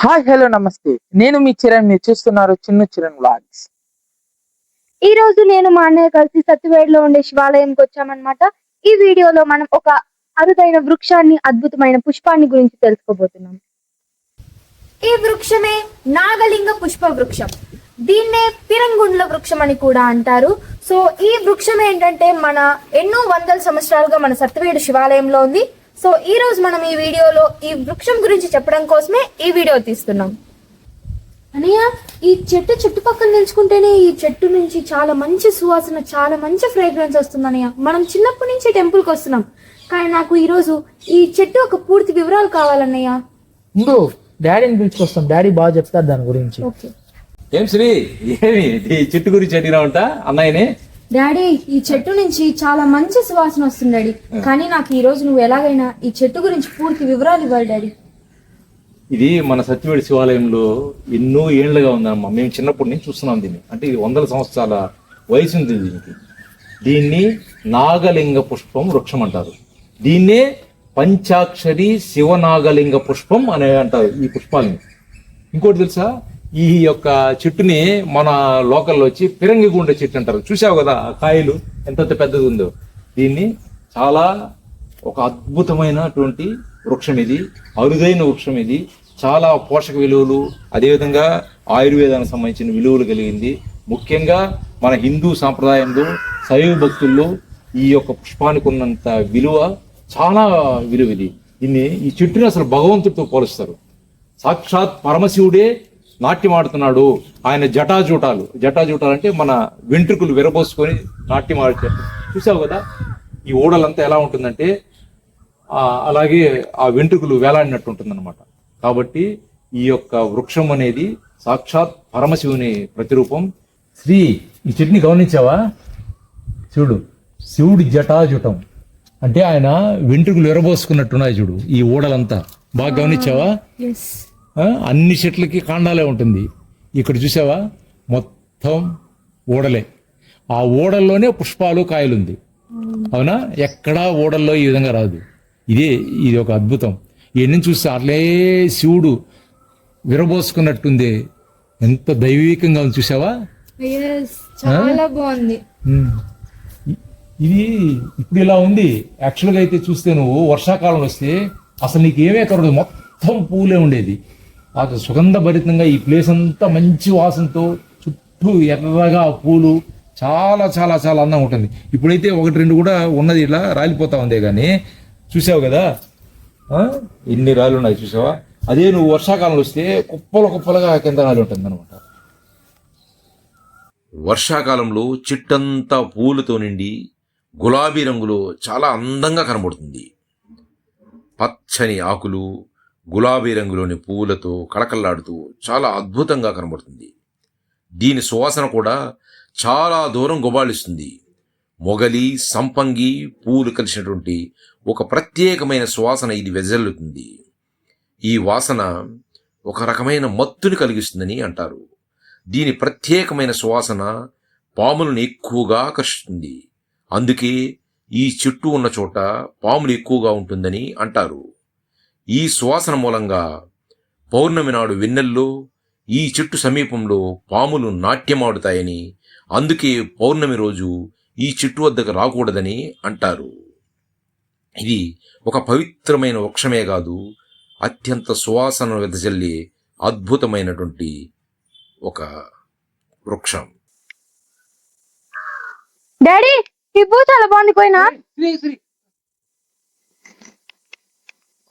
Hi hello నమస్తే. నేను మీ చిరణ్. మీరు చూస్తున్నారు చిన్న చిరణ్ వ్లాగ్స్. ఈ రోజు నేను మా అన్నయ్య కలిసి సత్తివేడులో ఉండే శివాలయంకి వచ్చామన్నమాట. ఈ వీడియోలో మనం ఒక అరుదైన వృక్షాన్ని, అద్భుతమైన పుష్పాన్ని గురించి తెలుసుకోబోతున్నాం. ఈ వృక్షమే నాగలింగ పుష్ప వృక్షం. దీన్నే పిరంగుండ్ల వృక్షం అని కూడా అంటారు. సో ఈ వృక్షం ఏంటంటే మన ఎన్నో వందల సంవత్సరాలుగా మన సత్తివేడు శివాలయంలో ఉంది. సో ఈ రోజు మనం ఈ వీడియోలో ఈ వృక్షం గురించి చెప్పడం కోసమే ఈ వీడియో తీస్తున్నాం. అనయ్య, ఈ చెట్టు చుట్టుపక్కల నిల్చుకుంటేనే ఈ చెట్టు నుంచి చాలా మంచి సువాసన, చాలా మంచి ఫ్రేగ్రెన్స్ వస్తుంది అన్నయ్య. మనం చిన్నప్పటి నుంచి టెంపుల్కి వస్తున్నాం, కానీ నాకు ఈరోజు ఈ చెట్టు ఒక పూర్తి వివరాలు కావాలన్నయ్య. ముందు డాడీని పిలుచుకొస్తాం, డాడీ బాగా చెప్తారు దాని గురించి. ఓకే ఏం శ్రీ, ఏమి ఈ చెట్టు గురించి అడిగినా ఉంటా అన్నయ్యని? డాడీ, ఈ చెట్టు నుంచి చాలా మంచి సువాసన వస్తుంది డాడీ, కానీ నాకు ఈ రోజు నువ్వు ఎలాగైనా ఈ చెట్టు గురించి పూర్తి వివరాలు ఇవ్వాలి డాడీ. ఇది మన సత్యవేడి శివాలయంలో ఎన్నో ఏళ్లుగా ఉందమ్మా. మేము చిన్నప్పటి నుంచి చూస్తున్నాం దీన్ని. అంటే ఇది వందల సంవత్సరాల వయసు ఉంది దీనికి. దీన్ని నాగలింగ పుష్పం వృక్షం అంటారు. దీన్నే పంచాక్షరి శివనాగలింగ పుష్పం అనే అంటారు ఈ పుష్పాలని. ఇంకోటి తెలుసా, ఈ యొక్క చెట్టుని మన లోకల్లో వచ్చి పిరంగిగుండ చెట్టు అంటారు. చూసావు కదా ఆ కాయలు ఎంత పెద్దది ఉందో. దీన్ని చాలా ఒక అద్భుతమైనటువంటి వృక్షం ఇది, అరుదైన వృక్షం ఇది. చాలా పోషక విలువలు, అదేవిధంగా ఆయుర్వేదానికి సంబంధించిన విలువలు కలిగింది. ముఖ్యంగా మన హిందూ సాంప్రదాయంలో శైవ భక్తుల్లో ఈ యొక్క పుష్పానికి ఉన్నంత విలువ, చాలా విలువ ఇది. ఈ చెట్టుని అసలు భగవంతుడితో పోలుస్తారు. సాక్షాత్ పరమశివుడే నాట్యం ఆడుతున్నాడు. ఆయన జటాజూటాలు అంటే మన వెంట్రుకలు విరబోసుకొని నాట్యం ఆడుతారు. చూసావు కదా ఈ ఓడలంతా ఎలా ఉంటుందంటే అలాగే ఆ వెంట్రుకలు వేలాడినట్టు ఉంటుందన్నమాట. కాబట్టి ఈ యొక్క వృక్షం అనేది సాక్షాత్ పరమశివుని ప్రతిరూపం. శ్రీ, ఈ చెట్టుని గమనించావా? చూడు, శివుడి జటాజుటం అంటే ఆయన వెంట్రుకలు విరబోసుకున్నట్టున్నాయి. చూడు ఈ ఓడలంతా బాగా గమనించావా? అన్ని చెట్లకి కాండాలే ఉంటుంది. ఇక్కడ చూసావా, మొత్తం ఓడలే. ఆ ఓడల్లోనే పుష్పాలు, కాయలు ఉంది. అవునా? ఎక్కడా ఓడల్లో ఈ విధంగా రాదు. ఇది ఒక అద్భుతం. ఇవన్నీ చూస్తే అట్లే శివుడు విరబోసుకున్నట్టుంది. ఎంత దైవికంగా ఉంది చూసావా? చాలా బాగుంది. ఇది ఇప్పుడు ఇలా ఉంది. యాక్చువల్గా అయితే చూస్తే నువ్వు వర్షాకాలం వస్తే అసలు నీకు ఏమే కరదు, మొత్తం పూలే ఉండేది. ఆ సుగంధభరితంగా ఈ ప్లేస్ అంతా మంచి వాసనతో చుట్టూ ఎర్రగా పూలు, చాలా చాలా చాలా అందంగా ఉంటుంది. ఇప్పుడైతే ఒకటి రెండు కూడా ఉన్నది, ఇట్లా రాలిపోతా ఉందే. కానీ చూసావు కదా ఎన్ని రాళ్ళు ఉన్నాయి చూసావా? అదే నువ్వు వర్షాకాలంలో వస్తే కుప్పలుగా కింద రాలి ఉంటుంది అనమాట. వర్షాకాలంలో చెట్టంతా పూలతో నిండి గులాబీ రంగులో చాలా అందంగా కనబడుతుంది. పచ్చని ఆకులు గులాబీ రంగులోని పువ్వులతో కళకళలాడుతూ చాలా అద్భుతంగా కనబడుతుంది. దీని సువాసన కూడా చాలా దూరం గుబాళిస్తుంది. మొగలి, సంపంగి పువ్వులు కలిసినటువంటి ఒక ప్రత్యేకమైన సువాసన ఇది వెదజల్లుతుంది. ఈ వాసన ఒక రకమైన మత్తుని కలిగిస్తుందని అంటారు. దీని ప్రత్యేకమైన సువాసన పాములను ఎక్కువగా ఆకర్షిస్తుంది. అందుకే ఈ చెట్టు ఉన్న చోట పాములు ఎక్కువగా ఉంటుందని అంటారు. ఈ సువాసన మూలంగా పౌర్ణమి నాడు వెన్నెల్లో ఈ చెట్టు సమీపంలో పాములు నాట్యమాడుతాయని, అందుకే పౌర్ణమి రోజు ఈ చెట్టు వద్దకు రాకూడదని అంటారు. ఇది ఒక పవిత్రమైన వృక్షమే కాదు, అత్యంత సువాసన వెదజల్లే అద్భుతమైనటువంటి ఒక వృక్షం. డాడీ, ఈ పూ చాలా బాగుంది. పోయినా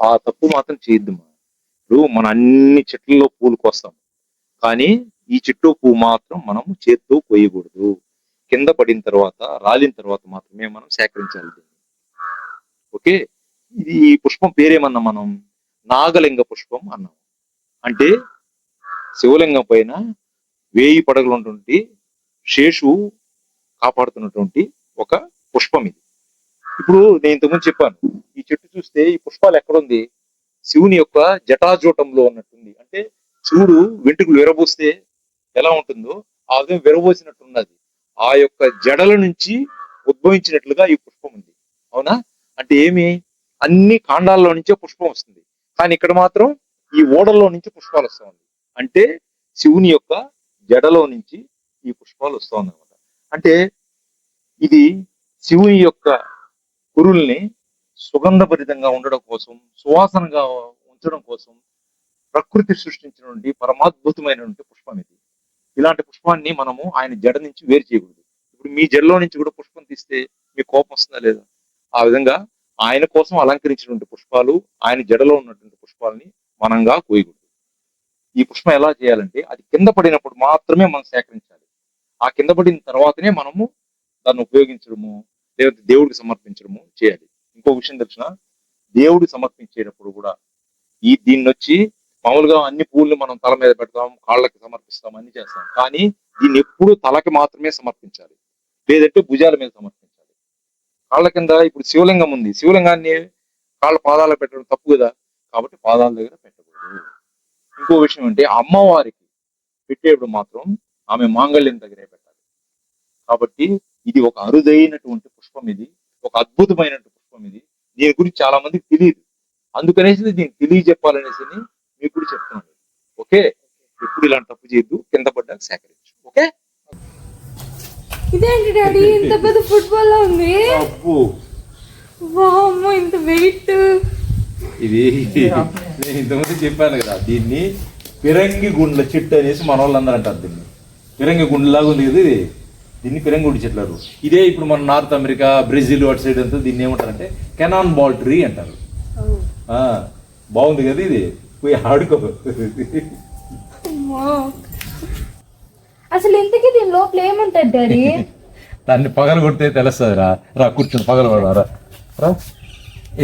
ఆ తప్పు మాత్రం చేయొద్దుమా. ఇప్పుడు మన అన్ని చెట్లలో పూలు కోస్తాం, కానీ ఈ చెట్టు పువ్వు మాత్రం మనం చేత్తో కోయకూడదు. కింద పడిన తర్వాత, రాలిన తర్వాత మాత్రమే మనం సేకరించాలి. ఓకే, ఈ పుష్పం పేరేమన్నా మనం నాగలింగ పుష్పం అన్నాం. అంటే శివలింగం పైన 1000 పడగలు ఉన్నటువంటి శేషు కాపాడుతున్నటువంటి ఒక పుష్పం ఇది. ఇప్పుడు నేను ఇంతకుముందు చెప్పాను, ఈ చెట్టు చూస్తే ఈ పుష్పాలు ఎక్కడుంది? శివుని యొక్క జటాజూటంలో ఉన్నట్టుంది. అంటే శివుడు వెంట్రుకలు విరబోస్తే ఎలా ఉంటుందో ఆ విధంగా విరబోసినట్టున్నది. ఆ యొక్క జడల నుంచి ఉద్భవించినట్లుగా ఈ పుష్పం ఉంది. అవునా? అంటే ఏమి, అన్ని కాండాల్లో నుంచే పుష్పం వస్తుంది, కానీ ఇక్కడ మాత్రం ఈ ఓడల్లో నుంచి పుష్పాలు వస్తూ ఉంది. అంటే శివుని యొక్క జడలో నుంచి ఈ పుష్పాలు వస్తూ ఉంది అనమాట. అంటే ఇది శివుని యొక్క కురుల్ని సుగంధభరితంగా ఉండడం కోసం, సువాసనగా ఉంచడం కోసం ప్రకృతి సృష్టించినటువంటి పరమాద్భుతమైనటువంటి పుష్పం ఇది. ఇలాంటి పుష్పాన్ని మనము ఆయన జడ నుంచి వేరు చేయకూడదు. ఇప్పుడు మీ జడలో నుంచి కూడా పుష్పం తీస్తే మీకు కోపం వస్తుందా లేదా? ఆ విధంగా ఆయన కోసం అలంకరించినటువంటి పుష్పాలు, ఆయన జడలో ఉన్నటువంటి పుష్పాలని మనంగా కోయకూడదు. ఈ పుష్పం ఎలా చేయాలంటే అది కింద పడినప్పుడు మాత్రమే మనం సేకరించాలి. ఆ కింద పడిన తర్వాతనే మనము దాన్ని ఉపయోగించడము లేకపోతే దేవుడికి సమర్పించడము చేయాలి. ఇంకో విషయం తెలిసిన, దేవుడికి సమర్పించేటప్పుడు కూడా దీన్ని వచ్చి మామూలుగా అన్ని పూల్ని మనం తల మీద పెడతాం, కాళ్ళకి సమర్పిస్తాం, అన్ని చేస్తాం. కానీ దీన్ని ఎప్పుడు తలకి మాత్రమే సమర్పించాలి, లేదంటే భుజాల మీద సమర్పించాలి. కాళ్ళ కింద ఇప్పుడు శివలింగం ఉంది, శివలింగాన్ని కాళ్ళ పాదాలకు పెట్టడం తప్పు కదా, కాబట్టి పాదాల దగ్గర పెట్టకూడదు. ఇంకో విషయం అంటే అమ్మవారికి పెట్టేప్పుడు మాత్రం ఆమె మాంగళ్యం దగ్గరే పెట్టాలి. కాబట్టి ఇది ఒక అరుదైనటువంటి పుష్పం, ఇది ఒక అద్భుతమైనటువంటి పుష్పం. ఇది దీని గురించి చాలా మందికి తెలియదు, అందుకనేసి దీన్ని తెలియజెప్పాలనేసి మీకు కూడా చెప్తున్నాను. ఓకే, ఎప్పుడు ఇలాంటి తప్పు చేయొద్దు, కింద పడ్డాక సేకరించు. ఓకే, ఇదేంటి డాడీ ఇంత పెద్ద ఫుట్బాల్ లా ఉంది? వామ్మో, ఇంత వెయిట్. ఇది నేను ఇంతకుముందు చెప్పాను కదా, దీన్ని పిరంగి గుండ్ల చెట్టు అనేసి మన వాళ్ళందరూ అంటారు. దీన్ని పిరంగి గుండ్లాగా ఉంది కదా, దీన్ని పిరంగి గుండి చెట్లు. ఇదే ఇప్పుడు మన నార్త్ అమెరికా, బ్రెజిల్ అటు సైడ్ అంతా దీన్ని ఏమంటారంటే కెనాన్ బాల్ ట్రీ అంటారు. బాగుంది కదా, ఇది పోయి ఆడుకో. అసలు ఇంతకీ దీని లోపల ఏముంటది డాడీ? దాన్ని పగలు కొడితే తెలుస్తుంది. రా రా కూర్చొని పగలు రా రా,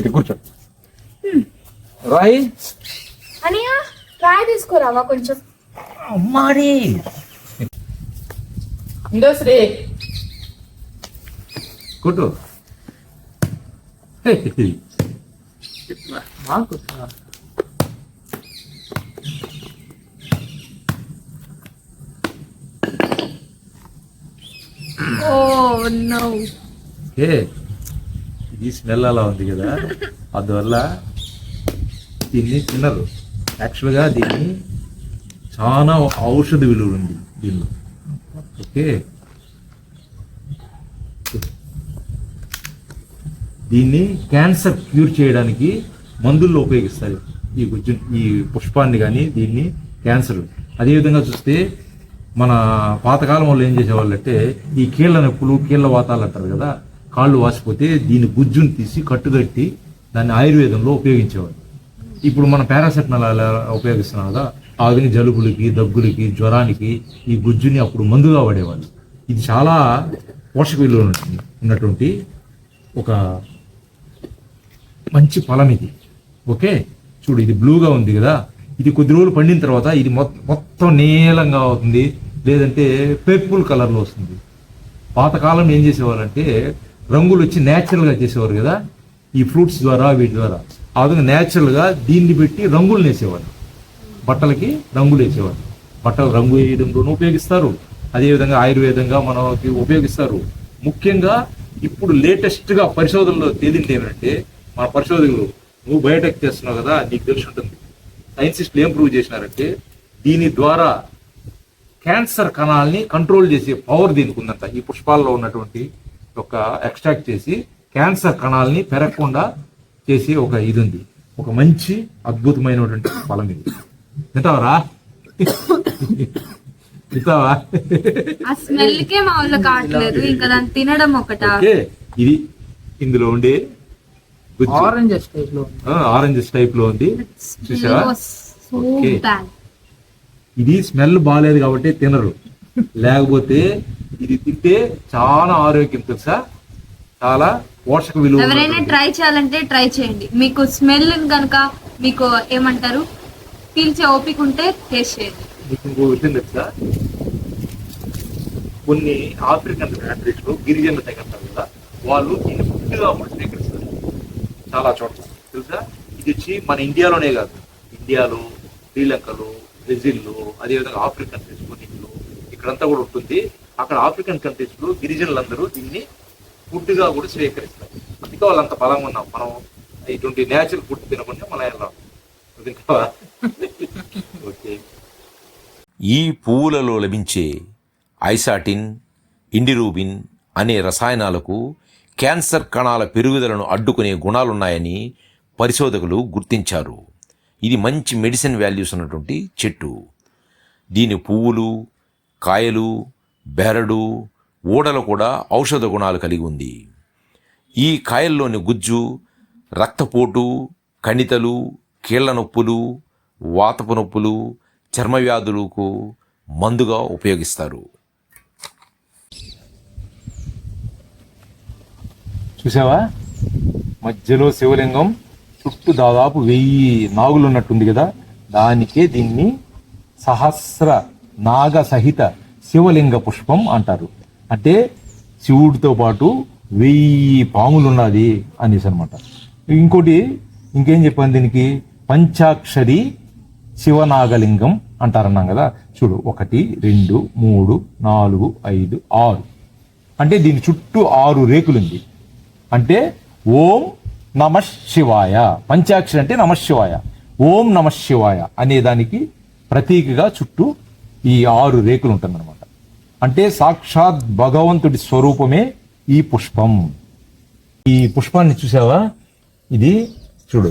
ఇది కూర్చో. రాయి అనియా, రాయి తీసుకురావా కొంచెం? అమ్మాడి ఇండోశ్రీ కొట్టు. మాకు ఇది స్మెల్ అలా ఉంది కదా, అందువల్ల దీన్ని తినరు. యాక్చువల్గా దీన్ని చాలా ఔషధ విలువ ఉంది దీనిలో. ఓకే, దీన్ని క్యాన్సర్ క్యూర్ చేయడానికి మందుల్లో ఉపయోగిస్తారు ఈ పుష్పాన్ని కానీ దీన్ని క్యాన్సర్. అదేవిధంగా చూస్తే మన పాతకాలం వాళ్ళు ఏం చేసేవాళ్ళు అంటే ఈ కీళ్ళ నొప్పులు, కీళ్ళ వాతాలు అంటారు కదా, కాళ్ళు వాసిపోతే దీని గుజ్జుని తీసి కట్టుకట్టి దాన్ని ఆయుర్వేదంలో ఉపయోగించేవాళ్ళు. ఇప్పుడు మన పారాసెటమాల్ అలా ఉపయోగిస్తున్నాం కదా, ఆ విధంగా జలుబులకి, దగ్గులకి, జ్వరానికి ఈ గుజ్జుని అప్పుడు మందుగా వాడేవాళ్ళు. ఇది చాలా పోషక విలువ ఉన్నటువంటి ఒక మంచి ఫలం ఇది. ఓకే, చూడు ఇది బ్లూగా ఉంది కదా, ఇది కొద్ది రోజులు పండిన తర్వాత ఇది మొత్తం నీలంగా అవుతుంది, లేదంటే పర్పుల్ కలర్లో వస్తుంది. పాతకాలం ఏం చేసేవాళ్ళంటే రంగులు వచ్చి న్యాచురల్గా చేసేవారు కదా, ఈ ఫ్రూట్స్ ద్వారా వీటి ద్వారా. ఆ విధంగా న్యాచురల్గా దీన్ని పెట్టి రంగులు వేసేవారు, బట్టలకి రంగులు వేసేవారు. బట్టలు రంగు వేయడంలోనూ ఉపయోగిస్తారు, అదేవిధంగా ఆయుర్వేదంగా మనకి ఉపయోగిస్తారు. ముఖ్యంగా ఇప్పుడు లేటెస్ట్గా పరిశోధనలో తేలింది ఏమంటే, మన పరిశోధకులు, నువ్వు బయోటెక్ చేస్తున్నావు కదా, నీకు తెలిసి ఉంటుంది, సైంటిస్టులు ఏం ప్రూవ్ చేసినారంటే దీని ద్వారా క్యాన్సర్ కణాలని కంట్రోల్ చేసే పవర్ దీనికి ఉందంట. ఈ పుష్పాల్లో ఉన్నటువంటి ఒక ఎక్స్ట్రాక్ట్ చేసి క్యాన్సర్ కణాలని పెరగకుండా చేసే ఒక ఇది ఉంది. ఒక మంచి అద్భుతమైనటువంటి ఫలం ఇది. తింటావరా? తింటావా? స్మెల్కే మా వాళ్ళు కావట్లేదు, ఇంకా దాన్ని తినడం ఒకటా? ఇది ఇందులో ఉండే ఆరెంజెస్ టైప్ లో, ఆరెంజెస్ టైప్ లో ఉంది చూసావా? Okay, bad. ఇది స్మెల్ బాగాలేదు కాబట్టి తినరు, లేకపోతే ఇది తింటే చాలా ఆరోగ్యం తెలుసా, చాలా పోషక విలువ. ఎవరైనా ట్రై చేయాలంటే ట్రై చేయండి. మీకు స్మెల్ కనుక మీకు ఏమంటారు పీల్చే ఓపిక ఉంటే టేస్ట్ చేయండి. మీకు ఇంకో విషయం తెలుసా, కొన్ని ఆఫ్రికన్ కంట్రీస్ లో గిరిజనుల దగ్గర కదా, వాళ్ళు దీన్ని ఫుడ్గా స్వీకరిస్తారు చాలా చోట్ల తెలుసా. ఇది వచ్చి మన ఇండియాలోనే కాదు, ఇండియాలో, శ్రీలంకలో, బ్రెజిల్లో, అదేవిధంగా ఆఫ్రికన్ కంట్రీస్ కొన్నింటిలో ఇక్కడంతా కూడా ఉంటుంది. అక్కడ ఆఫ్రికన్ కంట్రీస్ లో గిరిజనులందరూ దీన్ని ఫుడ్ గా కూడా స్వీకరిస్తారు. అందుకే వాళ్ళంత బలంగా ఉన్నాం. మనం ఇటువంటి న్యాచురల్ ఫుడ్ తినకుండా మనం వెళ్ళాం. ఈ పువ్వులలో లభించే ఐసాటిన్, ఇండిరూబిన్ అనే రసాయనాలకు క్యాన్సర్ కణాల పెరుగుదలను అడ్డుకునే గుణాలున్నాయని పరిశోధకులు గుర్తించారు. ఇది మంచి మెడిసిన్ వాల్యూస్ ఉన్నటువంటి చెట్టు. దీని పువ్వులు, కాయలు, బెరడు, ఊడలు కూడా ఔషధ గుణాలు కలిగి ఉంది. ఈ కాయల్లోని గుజ్జు రక్తపోటు, కణితలు, కీళ్ల నొప్పులు, వాతపు నొప్పులు, చర్మవ్యాధులకు మందుగా ఉపయోగిస్తారు. చూసావా, మధ్యలో శివలింగం, చుట్టూ దాదాపు 1000 నాగులు ఉన్నట్టుంది కదా. దానికే దీన్ని సహస్ర నాగ సహిత శివలింగ పుష్పం అంటారు. అంటే శివుడితో పాటు 1000 పాములు ఉన్నది అనేసి అనమాట. ఇంకేం చెప్పాను దీనికి, పంచాక్షరి శివనాగలింగం అంటారన్నాం కదా. చూడు, 1 2 3 4 5 6, అంటే దీని చుట్టూ 6 రేకులుంది. అంటే ఓం నమ శివాయ, పంచాక్షరి అంటే నమ శివాయ, ఓం నమ శివాయ అనే దానికి ప్రతీకగా చుట్టూ ఈ 6 రేకులు ఉంటుందన్నమాట. అంటే సాక్షాత్ భగవంతుడి స్వరూపమే ఈ పుష్పం. ఈ పుష్పాన్ని చూసావా, ఇది చూడు,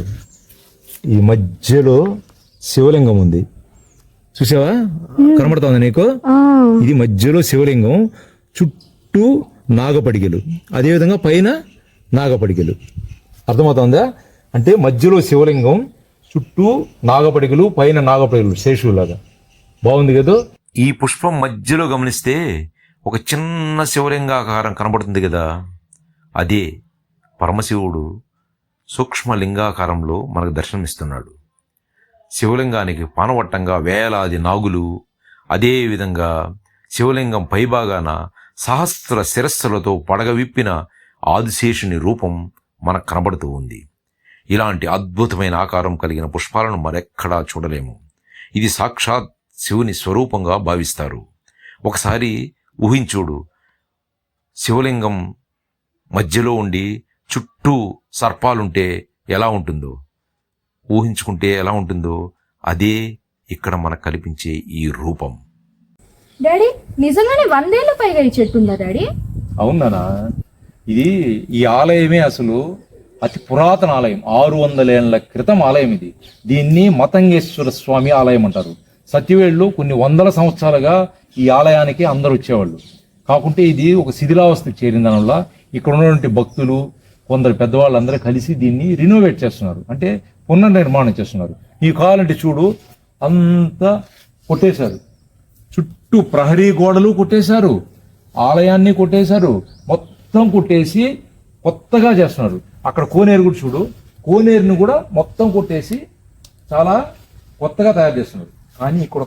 ఈ మధ్యలో శివలింగం ఉంది. చూసావా, కనబడుతోంది నీకు? ఇది మధ్యలో శివలింగం, చుట్టూ నాగపడిగలు, అదేవిధంగా పైన నాగపడిగలు. అర్థమవుతుందా? అంటే మధ్యలో శివలింగం, చుట్టూ నాగపడిగలు, పైన నాగపడిగలు, శేషులాగా. బాగుంది కదా. ఈ పుష్పం మధ్యలో గమనిస్తే ఒక చిన్న శివలింగాకారం కనబడుతుంది కదా. అదే పరమశివుడు సూక్ష్మలింగాకారంలో మనకు దర్శనమిస్తున్నాడు. శివలింగానికి పానవట్టంగా వేలాది నాగులు, అదేవిధంగా శివలింగం పైభాగాన సహస్ర శిరస్సులతో పడగ విప్పిన ఆదిశేషుని రూపం మనకు కనబడుతూ ఉంది. ఇలాంటి అద్భుతమైన ఆకారం కలిగిన పుష్పాలను మరెక్కడా చూడలేము. ఇది సాక్షాత్ శివుని స్వరూపంగా భావిస్తారు. ఒకసారి ఊహించుడు, శివలింగం మధ్యలో ఉండి చుట్టూ సర్పాలుంటే ఎలా ఉంటుందో, ఊహించుకుంటే ఎలా ఉంటుందో, అదే ఇక్కడ మనకు కల్పించే ఈ రూపం. డాడీ, నిజంగానే 100 ఏళ్ళ పైగా ఈ చెట్టు ఉందా డాడీ? అవునా, ఈ ఆలయమే అసలు అతి పురాతన ఆలయం. 600 ఏళ్ల క్రితం ఆలయం ఇది. దీన్ని మతంగేశ్వర స్వామి ఆలయం అంటారు. సత్యవేడులో కొన్ని వందల సంవత్సరాలుగా ఈ ఆలయానికి అందరూ వచ్చేవాళ్ళు. కాకుంటే ఇది ఒక శిథిలావస్థకు చేరిన దానివల్ల ఇక్కడ ఉన్నటువంటి భక్తులు, కొందరు పెద్దవాళ్ళు అందరూ కలిసి దీన్ని రినోవేట్ చేస్తున్నారు, అంటే పునర్నిర్మాణం చేస్తున్నారు. నీకు కావాలంటే చూడు, అంతా కొట్టేశారు, చుట్టూ ప్రహరీ గోడలు కొట్టేశారు, ఆలయాన్ని కొట్టేశారు, మొత్తం కొట్టేసి కొత్తగా చేస్తున్నారు. అక్కడ కోనేరు కూడా చూడు, కోనేరుని కూడా మొత్తం కొట్టేసి చాలా కొత్తగా తయారు చేస్తున్నారు. కానీ ఇక్కడ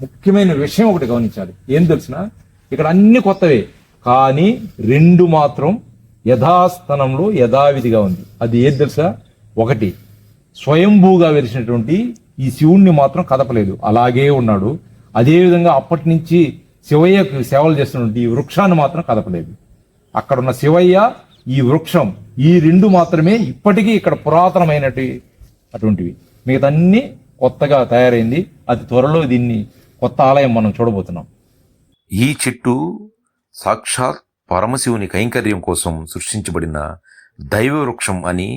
ముఖ్యమైన విషయం ఒకటి గమనించాలి. ఏం తెలిసిన, ఇక్కడ అన్ని కొత్తవే, కానీ 2 మాత్రం యథాస్థానంలో యథావిధిగా ఉంది. అది ఏది తెలుసా? 1, స్వయంభూగా వెలిసినటువంటి ఈ శివుణ్ణి మాత్రం కదపలేదు, అలాగే ఉన్నాడు. అదేవిధంగా అప్పటి నుంచి శివయ్యకు సేవలు చేస్తున్నటువంటి ఈ వృక్షాన్ని మాత్రం కదపలేదు. అక్కడున్న శివయ్య, ఈ వృక్షం, ఈ 2 మాత్రమే ఇప్పటికీ ఇక్కడ పురాతనమైనటువంటివి. మిగతా అన్ని కొత్తగా తయారైంది. అతి త్వరలో దీన్ని కొత్త ఆలయం మనం చూడబోతున్నాం. ఈ చెట్టు సాక్షాత్ పరమశివుని కైంకర్యం కోసం సృష్టించబడిన దైవ వృక్షం అని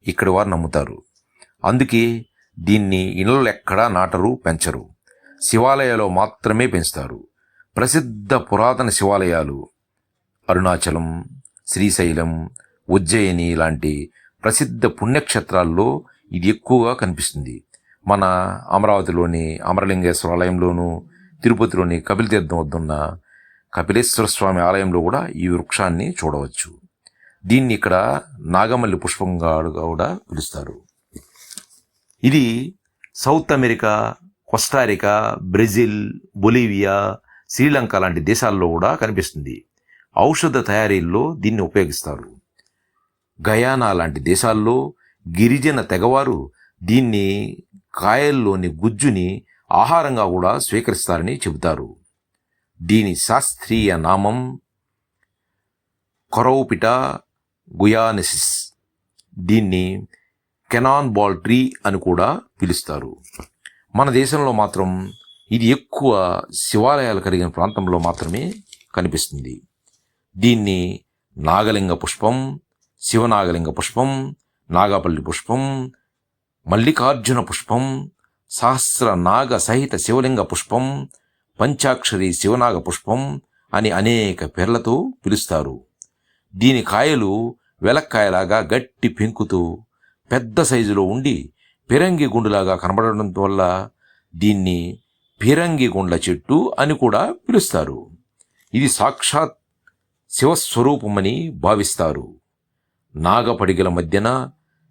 ఇక్కడి వారు నమ్ముతారు. అందుకే దీన్ని ఇళ్లలో ఎక్కడా నాటరు, పెంచరు. శివాలయాల్లో మాత్రమే పెంచుతారు. ప్రసిద్ధ పురాతన శివాలయాలు అరుణాచలం, శ్రీశైలం, ఉజ్జయిని లాంటి ప్రసిద్ధ పుణ్యక్షేత్రాల్లో ఇది ఎక్కువగా కనిపిస్తుంది. మన అమరావతిలోని అమరలింగేశ్వర ఆలయంలోనూ, తిరుపతిలోని కపిలతీర్థం వద్దున్న కపిలేశ్వర స్వామి ఆలయంలో కూడా ఈ వృక్షాన్ని చూడవచ్చు. దీన్ని ఇక్కడ నాగమల్లి పుష్పంగా కూడా పిలుస్తారు. ఇది south America, Costa Rica, Brazil, Bolivia, Sri Lanka లాంటి దేశాల్లో కూడా కనిపిస్తుంది. ఔషధ తయారీల్లో దీన్ని ఉపయోగిస్తారు. గయానా లాంటి దేశాల్లో గిరిజన తెగవారు దీన్ని కాయల్లోని గుజ్జుని ఆహారంగా కూడా స్వీకరిస్తారని చెబుతారు. దీని శాస్త్రీయ నామం కొరౌపిటా గుయానెసిస్. దీన్ని కెనాన్ బాల్ ట్రీ అని కూడా పిలుస్తారు. మన దేశంలో మాత్రం ఇది ఎక్కువ శివాలయాలు కలిగిన ప్రాంతంలో మాత్రమే కనిపిస్తుంది. దీన్ని నాగలింగ పుష్పం, శివనాగలింగ పుష్పం, నాగపల్లి పుష్పం, మల్లికార్జున పుష్పం, సహస్ర నాగ సహిత శివలింగ పుష్పం, పంచాక్షరి శివనాగ పుష్పం అని అనేక పేర్లతో పిలుస్తారు. దీని కాయలు వెలక్కాయలాగా గట్టి పెంకుతూ పెద్ద సైజులో ఉండి పిరంగి గుండులాగా కనబడడం వల్ల దీన్ని పిరంగి గుండ్ల చెట్టు అని కూడా పిలుస్తారు. ఇది సాక్షాత్ శివస్వరూపమని భావిస్తారు. నాగపడిగల మధ్యన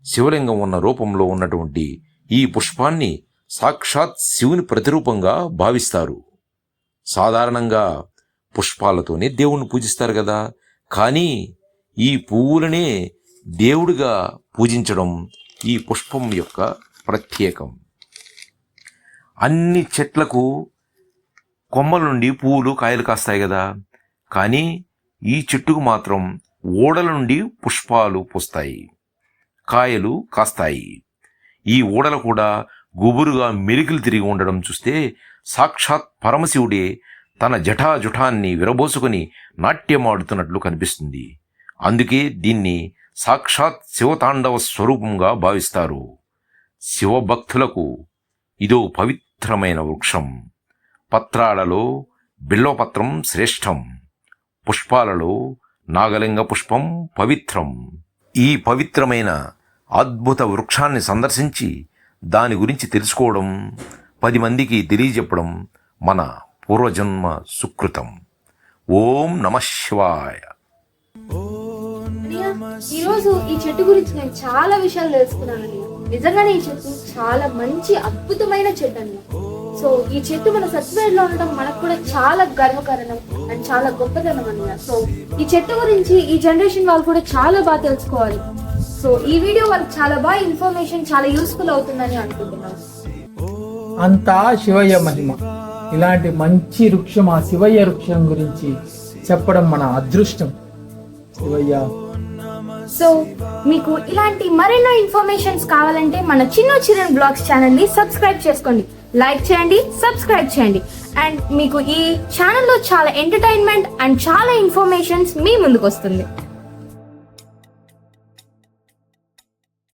శివలింగం ఉన్న రూపంలో ఉన్నటువంటి ఈ పుష్పాన్ని సాక్షాత్ శివుని ప్రతిరూపంగా భావిస్తారు. సాధారణంగా పుష్పాలతోనే దేవుణ్ణి పూజిస్తారు కదా, కానీ ఈ పువ్వులనే దేవుడిగా పూజించడం ఈ పుష్పం యొక్క ప్రత్యేకం. అన్ని చెట్లకు కొమ్మల నుండి పువ్వులు కాయలు కాస్తాయి కదా, కానీ ఈ చెట్టుకు మాత్రం ఊడల నుండి పుష్పాలు పూస్తాయి, కాయలు కాస్తాయి. ఈ ఊడలు కూడా గుబురుగా మెలికలు తిరిగి ఉండడం చూస్తే సాక్షాత్ పరమశివుడే తన జటాజుటాన్ని విరబోసుకుని నాట్యమాడుతున్నట్లు కనిపిస్తుంది. అందుకే దీన్ని సాక్షాత్ శివతాండవ స్వరూపంగా భావిస్తారు. శివభక్తులకు ఇదో పవిత్రమైన వృక్షం. పత్రాలలో బిల్వపత్రం శ్రేష్టం, పుష్పాలలో నాగలింగ పుష్పం పవిత్రం. ఈ పవిత్రమైన అద్భుత వృక్షాన్ని సందర్శించి దాని గురించి తెలుసుకోవడం, 10 మందికి తెలియజెప్పడం మన పూర్వజన్మ సుకృతం. ఓం నమః శివాయ. ఈరోజు ఈ చెట్టు గురించి నేను చాలా విషయాలు తెలుసుకున్నానండి. నిజంగానే ఈ చెట్టు చాలా మంచి అద్భుతమైన చెట్టు అండి. సో ఈ చెట్టు మన సత్యవేడ్లో ఉండడం మనకు కూడా చాలా గర్వకారణం అండ్ చాలా గొప్పతనం అన్నమాట. సో ఈ చెట్టు గురించి ఈ జనరేషన్ వాళ్ళు కూడా చాలా బాగా తెలుసుకోవాలి. సో ఈ వీడియో వాళ్ళకి చాలా బాగా ఇన్ఫర్మేషన్ చాలా యూస్ఫుల్ అవుతుందని అనుకుంటున్నాను. అంతా శివయ్య మహిమ. ఇలాంటి మంచి వృక్షం, ఆ శివయ్య వృక్షం గురించి చెప్పడం మన అదృష్టం. శివయ్య. సో మీకు ఇలాంటి మరెన్నో ఇన్ఫర్మేషన్స్ కావాలంటే మన చిన్న బ్లాగ్స్ ఛానల్ ని సబ్స్క్రైబ్ చేసుకోండి, లైక్ చేయండి, సబ్స్క్రైబ్ చేయండి. అండ్ మీకు ఈ ఛానల్లో చాలా ఎంటర్టైన్మెంట్ అండ్ చాలా ఇన్ఫర్మేషన్స్ మీ ముందుకు వస్తుంది.